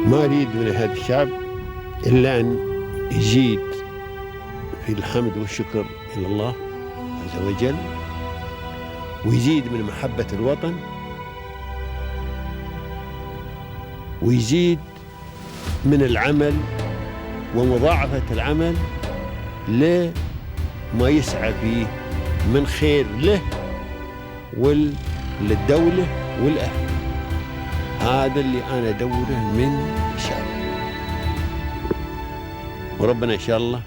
ما أريد من هذا الشعب إلا أن يزيد في الحمد والشكر إلى الله عز وجل، ويزيد من محبة الوطن، ويزيد من العمل ومضاعفة العمل لما يسعى فيه من خير له وللدولة والأهل. هذا اللي أنا أدوره من الشعب، وربنا إن شاء الله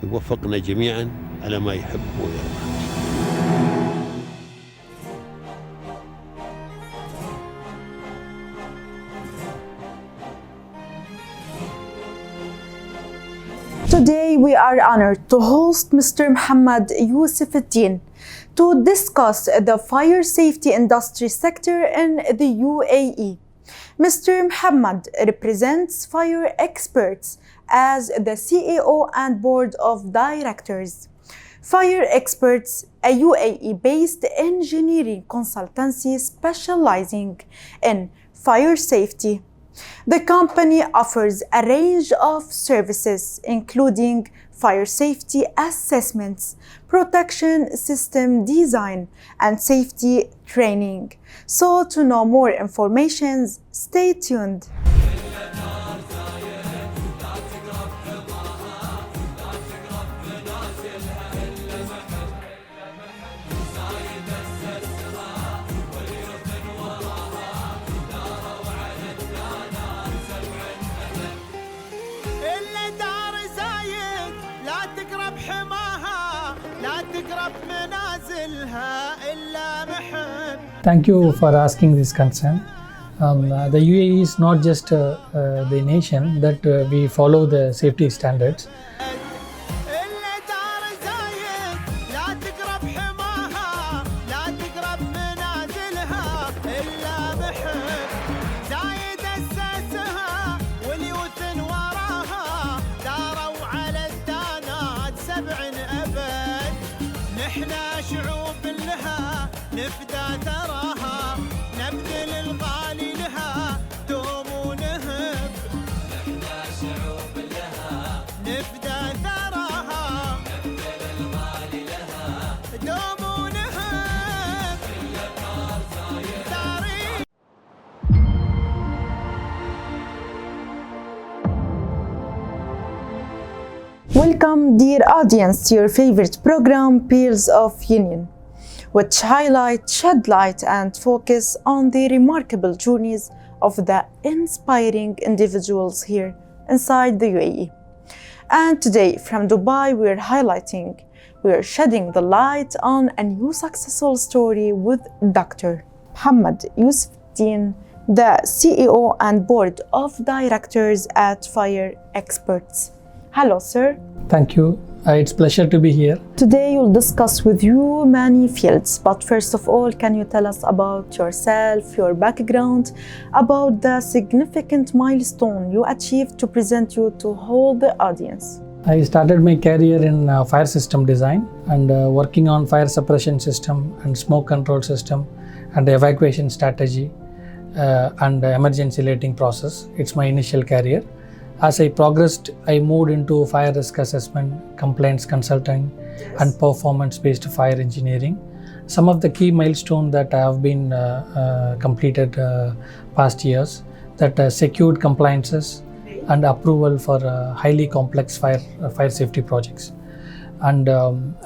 يوفقنا جميعا على ما يحب ويرضى. Today we are honored to host Mr. Mohamed Yousufdeen to discuss the fire safety industry sector in the UAE. Mr. Mohamed represents fire experts as the CEO and board of directors. Fire Experts, a UAE-based engineering consultancy specializing in fire safety. The company offers a range of services, including fire safety assessments, protection system design, and safety training. So to know more information, stay tuned. Thank you for asking this concern. The UAE is not just the nation that we follow the safety standards. Welcome, dear audience, to your favorite program, Pearls of Union, which shed light and focus on the remarkable journeys of the inspiring individuals here inside the UAE. And today, from Dubai, we are shedding the light on a new successful story with Dr. Mohamed Yousufdeen, the CEO and board of directors at Fire Experts. Hello, sir. Thank you. It's a pleasure to be here. Today we'll discuss with you many fields, but first of all, can you tell us about yourself, your background, about the significant milestone you achieved to present you to all the audience? I started my career in fire system design and working on fire suppression system and smoke control system and evacuation strategy and emergency lighting process. It's my initial career. As I progressed, I moved into fire risk assessment, complaints consulting, and performance-based fire engineering. Some of the key milestones that have been completed past years that secured compliances and approval for highly complex fire safety projects, and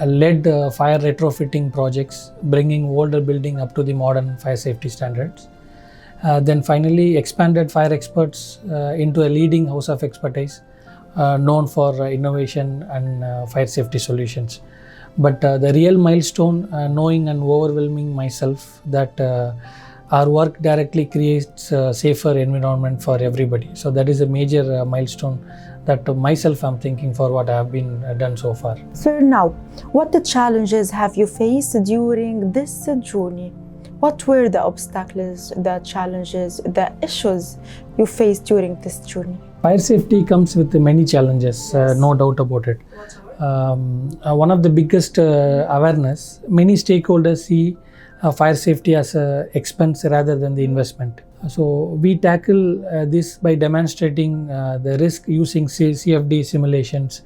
led fire retrofitting projects, bringing older building up to the modern fire safety standards. Then finally expanded Fire Experts into a leading house of expertise known for innovation and fire safety solutions. But the real milestone, knowing and overwhelming myself that our work directly creates a safer environment for everybody. So that is a major milestone that myself I'm thinking for what I have been done so far. Sir, now, what the challenges have you faced during this journey? What were the obstacles, the challenges, the issues you faced during this journey? Fire safety comes with many challenges, no doubt about it. One of the biggest awareness, many stakeholders see fire safety as an expense rather than the investment. So we tackle this by demonstrating the risk using CFD simulations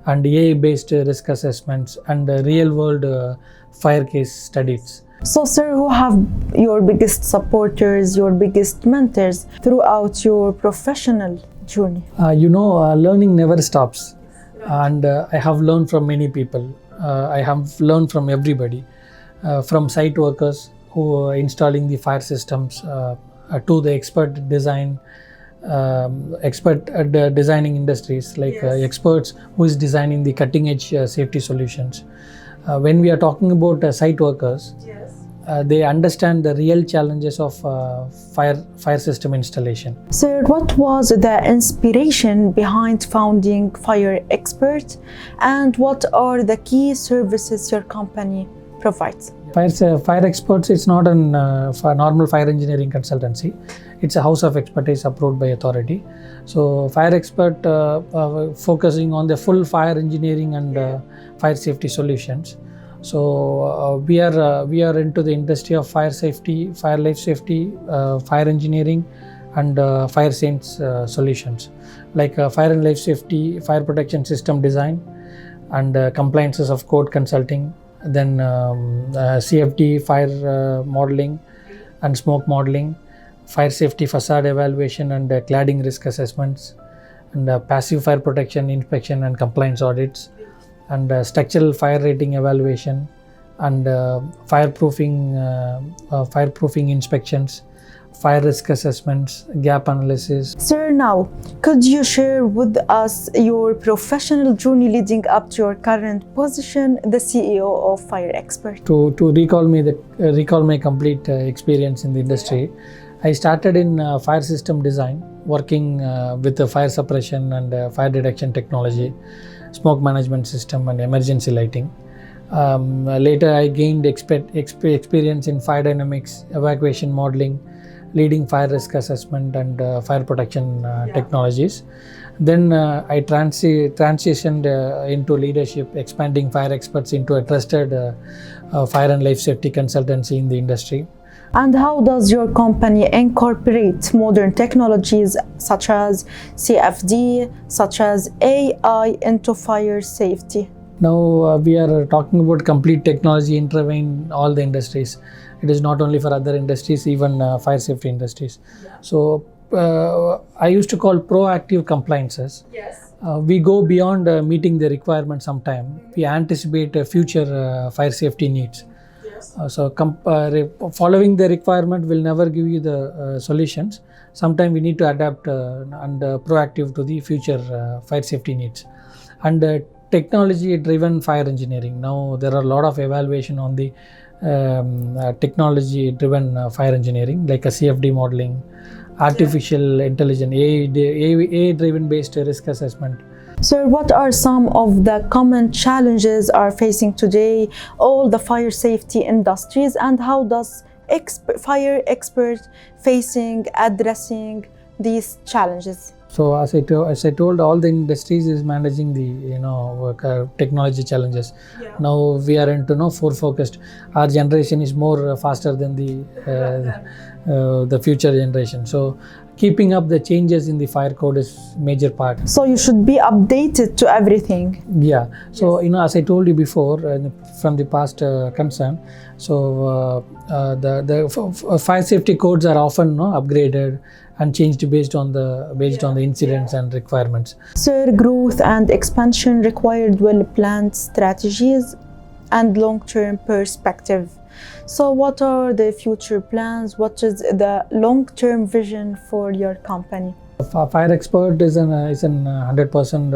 and AI-based risk assessments and real-world fire case studies. So, sir, who have your biggest supporters, your biggest mentors throughout your professional journey? Learning never stops, and I have learned from many people. I have learned from everybody, from site workers who are installing the fire systems to the expert designing industries like experts who is designing the cutting edge safety solutions. When we are talking about site workers, they understand the real challenges of fire system installation. Sir, what was the inspiration behind founding Fire Expert, and what are the key services your company provides? Fire Experts, it's not a normal fire engineering consultancy. It's a house of expertise approved by authority. So Fire Expert focusing on the full fire engineering and fire safety solutions. So we are into the industry of fire safety, fire life safety, fire engineering, and fire science solutions like fire and life safety, fire protection system design, and compliances of code consulting. Then CFD, fire modeling and smoke modeling, fire safety facade evaluation and cladding risk assessments, and passive fire protection inspection and compliance audits, and structural fire rating evaluation, and fireproofing inspections, fire risk assessments, gap analysis. Sir, now, could you share with us your professional journey leading up to your current position, the CEO of Fire Expert? To recall my complete experience in the industry, I started in fire system design, working with the fire suppression and fire detection technology, smoke management system, and emergency lighting. Later, I gained experience in fire dynamics, evacuation modeling, leading fire risk assessment, and fire protection technologies. Then I transitioned into leadership, expanding Fire Experts into a trusted fire and life safety consultancy in the industry. And how does your company incorporate modern technologies such as CFD, such as AI into fire safety? Now we are talking about complete technology intervene all the industries. It is not only for other industries, even fire safety industries. So I used to call proactive compliances. We go beyond meeting the requirement sometime. We anticipate future fire safety needs. Following the requirement will never give you the solutions. Sometimes we need to adapt and proactive to the future fire safety needs. And technology driven fire engineering. Now there are a lot of evaluation on the technology driven fire engineering like a CFD modeling, artificial intelligence, AI driven based risk assessment. Sir, what are some of the common challenges are facing today all the fire safety industries, and how does Fire Expert addressing these challenges? So as I told, all the industries is managing the technology challenges. Now we are into forward focused. Our generation is more faster than the future generation. So keeping up the changes in the fire code is major part. So you should be updated to everything. Yeah. So as I told you before, from the past concern, so the fire safety codes are often upgraded and changed based on the incidents and requirements. Sir, growth and expansion required well-planned strategies and long-term perspective. So what are the future plans? What is the long-term vision for your company? Fire Expert is an 100%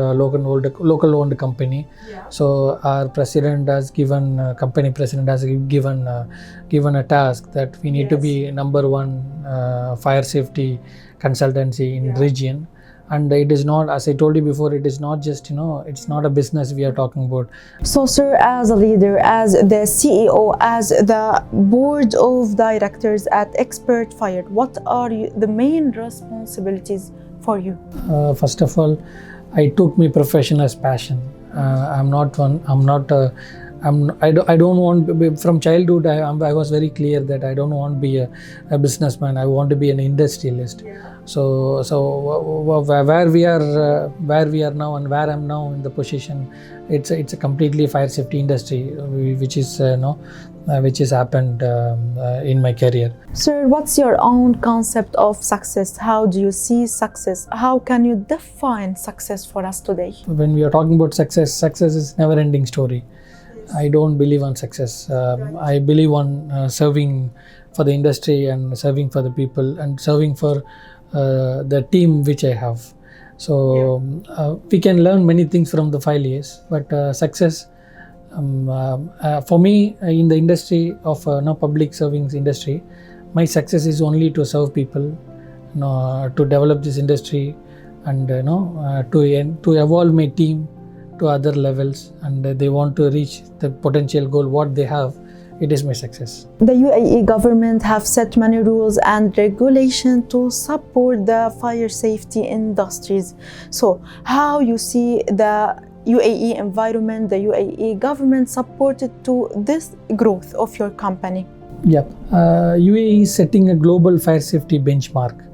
local owned company. So our president has given company president has given a task that we need to be number one fire safety consultancy in region. And it is not, as I told you before, it is not just it's not a business we are talking about. So sir, as a leader, as the CEO, as the board of directors at Expert Fire, what are the main responsibilities for you? First of all, I took my profession as passion. I'm not I don't want to be, from childhood I was very clear that I don't want to be a businessman. I want to be an industrialist. So where we are now and where I'm now in the position, it's a completely fire safety industry which is which has happened in my career. Sir, what's your own concept of success? How do you see success? How can you define success for us today? When we are talking about success is never ending story. I don't believe on success. I believe on serving for the industry and serving for the people and serving for the team which I have. So we can learn many things from the failures, but success for me in the industry of public serving industry, my success is only to serve people, to develop this industry, and to evolve my team to other levels, and they want to reach the potential goal what they have. It is my success. The UAE government have set many rules and regulations to support the fire safety industries. So how you see the UAE environment, the UAE government supported to this growth of your company? Yeah, UAE is setting a global fire safety benchmark.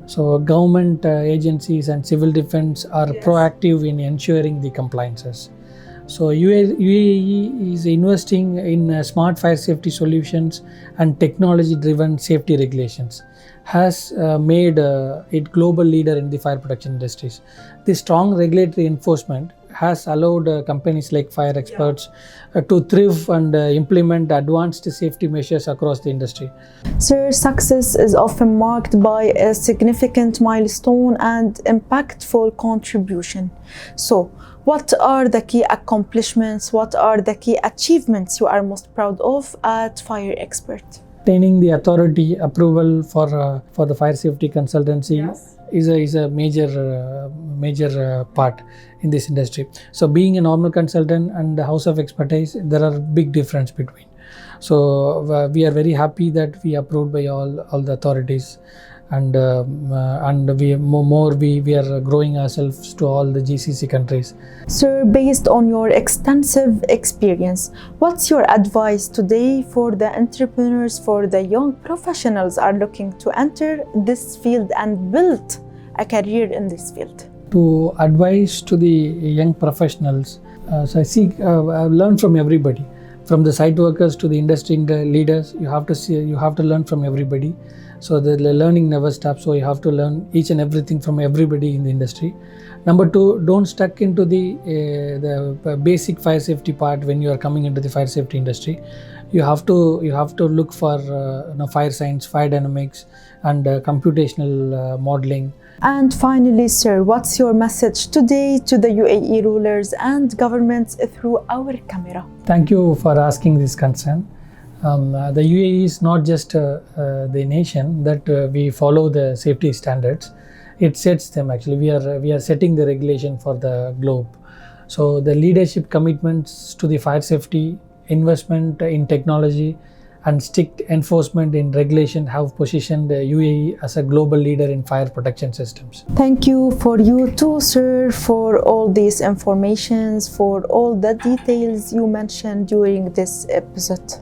So government agencies and civil defense are proactive in ensuring the compliances. So UAE is investing in smart fire safety solutions and technology-driven safety regulations, has made it global leader in the fire protection industries. This strong regulatory enforcement has allowed companies like Fire Experts to thrive and implement advanced safety measures across the industry. Sir, success is often marked by a significant milestone and impactful contribution. So, what are the key accomplishments? What are the key achievements you are most proud of at Fire Expert? Obtaining the authority approval for the fire safety consultancy is a major part in this industry. So being a normal consultant and the house of expertise, there are big difference between. So we are very happy that we are approved by all the authorities, and we are growing ourselves to all the GCC countries. Sir, based on your extensive experience, what's your advice today for the entrepreneurs, for the young professionals are looking to enter this field and build a career in this field? To advise to the young professionals, so I see, I've learned from everybody, from the site workers to the industry leaders. You have to learn from everybody. So the learning never stops. So you have to learn each and everything from everybody in the industry. Number two, don't stuck into the basic fire safety part when you are coming into the fire safety industry. You have to look for fire science, fire dynamics, and computational modeling. And finally, sir, what's your message today to the UAE rulers and governments through our camera? Thank you for asking this concern. The UAE is not just the nation that we follow the safety standards. It sets them. Actually, we are setting the regulation for the globe. So the leadership commitments to the fire safety, investment in technology, and strict enforcement in regulation have positioned the UAE as a global leader in fire protection systems. Thank you for you too, sir, for all these informations, for all the details you mentioned during this episode.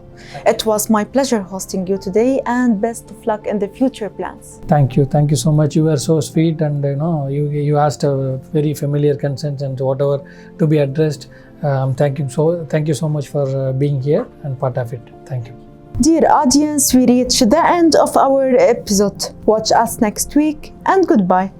It was my pleasure hosting you today, and best of luck in the future plans. Thank you so much. You were so sweet, and you asked a very familiar concerns and whatever to be addressed. Thank you so much for being here and part of it. Thank you. Dear audience, we reach the end of our episode. Watch us next week, and goodbye.